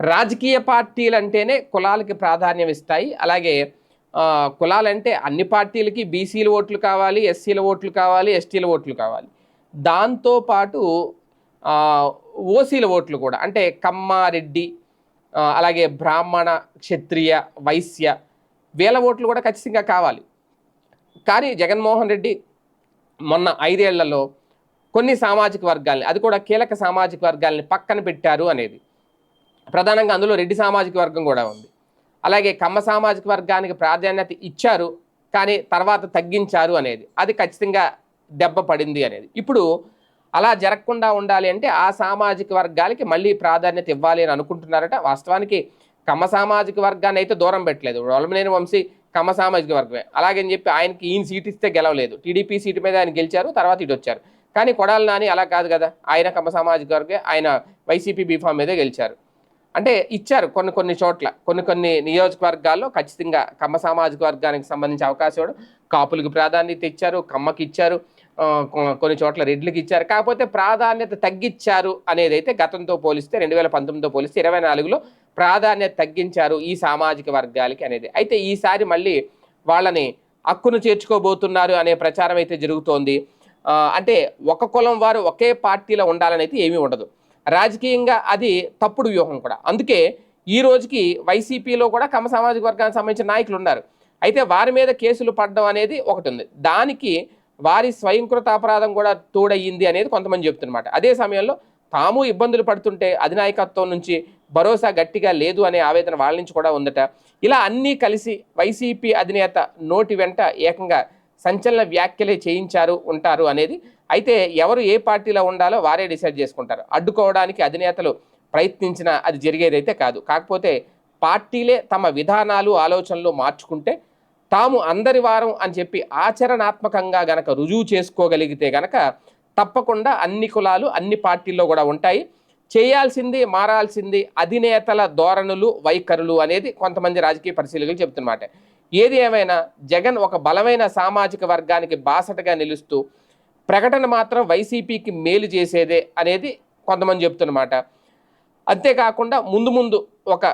రాజకీయ పార్టీలంటేనే కులాలకి ప్రాధాన్యం ఇస్తాయి. అలాగే కులాలంటే అన్ని పార్టీలకి బీసీల ఓట్లు కావాలి, ఎస్సీల ఓట్లు కావాలి, ఎస్టీల ఓట్లు కావాలి. దాంతో పాటు ఓసీల ఓట్లు కూడా అంటే కమ్మ, రెడ్డి, అలాగే బ్రాహ్మణ, క్షత్రియ, వైశ్య వీళ్ళ ఓట్లు కూడా ఖచ్చితంగా కావాలి. కానీ జగన్మోహన్ రెడ్డి మొన్న 5 ఏళ్లలో కొన్ని సామాజిక వర్గాల్ని, అది కూడా కీలక సామాజిక వర్గాల్ని పక్కన పెట్టారు అనేది. ప్రధానంగా అందులో రెడ్డి సామాజిక వర్గం కూడా ఉంది. అలాగే కమ్మ సామాజిక వర్గానికి ప్రాధాన్యత ఇచ్చారు, కానీ తర్వాత తగ్గించారు అనేది. అది ఖచ్చితంగా దెబ్బ పడింది అనేది. ఇప్పుడు అలా జరగకుండా ఉండాలి అంటే ఆ సామాజిక వర్గాలకి మళ్ళీ ప్రాధాన్యత ఇవ్వాలి అని అనుకుంటున్నారట. వాస్తవానికి కమ్మ సామాజిక వర్గాన్ని అయితే దూరం పెట్టలేదు. వల్లభనేని వంశీ కమ్మ సామాజిక వర్గమే. అలాగని చెప్పి ఆయనకి ఈయన సీట్ ఇస్తే గెలవలేదు. టీడీపీ సీటు మీద ఆయన గెలిచారు, తర్వాత ఇటు వచ్చారు. కానీ కొడాలి నాని అలా కాదు కదా, ఆయన కమ్మ సామాజిక వర్గమే, ఆయన వైసీపీ బీఫామ్ మీదే గెలిచారు. అంటే ఇచ్చారు కొన్ని చోట్ల, కొన్ని నియోజకవర్గాల్లో ఖచ్చితంగా కమ్మ సామాజిక వర్గానికి సంబంధించి అవకాశం ఇవ్వడం, కాపులకు ప్రాధాన్యత ఇచ్చారు, కమ్మకి ఇచ్చారు, కొన్ని చోట్ల రెడ్లకి ఇచ్చారు. కాకపోతే ప్రాధాన్యత తగ్గించారు అనేది అయితే గతంతో పోలిస్తే 2019తో పోలిస్తే 24లో ప్రాధాన్యత తగ్గించారు ఈ సామాజిక వర్గాలకి అనేది. అయితే ఈసారి మళ్ళీ వాళ్ళని హక్కును చేర్చుకోబోతున్నారు అనే ప్రచారం అయితే జరుగుతోంది. అంటే ఒక కులం వారు ఒకే పార్టీలో ఉండాలని అయితే ఏమీ ఉండదు. రాజకీయంగా అది తప్పుడు వ్యూహం కూడా. అందుకే ఈ రోజుకి వైసీపీలో కూడా కమ్మ సామాజిక వర్గానికి సంబంధించిన నాయకులు ఉన్నారు. అయితే వారి మీద కేసులు పడడం అనేది ఒకటి ఉంది. దానికి వారి స్వయంకృత అపరాధం కూడా తోడయ్యింది అనేది కొంతమంది చెప్తున్నమాట. అదే సమయంలో తాము ఇబ్బందులు పడుతుంటే అధినాయకత్వం నుంచి భరోసా గట్టిగా లేదు అనే ఆవేదన వాళ్ళ నుంచి కూడా ఉందట. ఇలా అన్నీ కలిసి వైసీపీ అధినేత నోటి వెంట ఏకంగా సంచలన వ్యాఖ్యలే చేయించారు ఉంటారు అనేది. అయితే ఎవరు ఏ పార్టీలో ఉండాలో వారే డిసైడ్ చేసుకుంటారు. అడ్డుకోవడానికి అధినేతలు ప్రయత్నించినా అది జరిగేదైతే కాదు. కాకపోతే పార్టీలే తమ విధానాలు, ఆలోచనలు మార్చుకుంటే తాము అందరి వారం అని చెప్పి ఆచరణాత్మకంగా గనక రుజువు చేసుకోగలిగితే గనక తప్పకుండా అన్ని కులాలు అన్ని పార్టీల్లో కూడా ఉంటాయి. చేయాల్సింది, మారాల్సింది అధినేతల ధోరణులు, వైఖరులు అనేది కొంతమంది రాజకీయ పరిశీలకులు చెబుతున్నమాట. ఏది ఏమైనా జగన్ ఒక బలమైన సామాజిక వర్గానికి బాసటగా నిలుస్తూ ప్రకటన మాత్రం వైసీపీకి మేలు చేసేదే అనేది కొంతమంది చెప్తున్నమాట. అంతేకాకుండా ముందు ఒక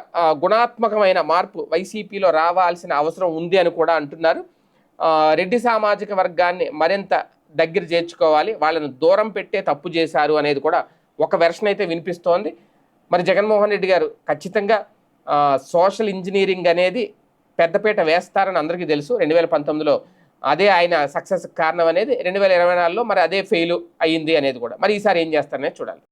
గుణాత్మకమైన మార్పు వైసీపీలో రావాల్సిన అవసరం ఉంది అని కూడా అంటున్నారు. రెడ్డి సామాజిక వర్గాన్ని మరింత దగ్గర చేర్చుకోవాలి, వాళ్ళను దూరం పెట్టే తప్పు చేశారు అనేది కూడా ఒక వెర్షన్ అయితే వినిపిస్తోంది. మరి జగన్మోహన్ రెడ్డి గారు ఖచ్చితంగా సోషల్ ఇంజనీరింగ్ అనేది పెద్దపీట వేస్తారని అందరికీ తెలుసు. 2019లో అదే ఆయన సక్సెస్ కారణం అనేది. 2024లో మరి అదే ఫెయిల్ అయ్యింది అనేది కూడా. మరి ఈసారి ఏం చేస్తారనేది చూడాలి.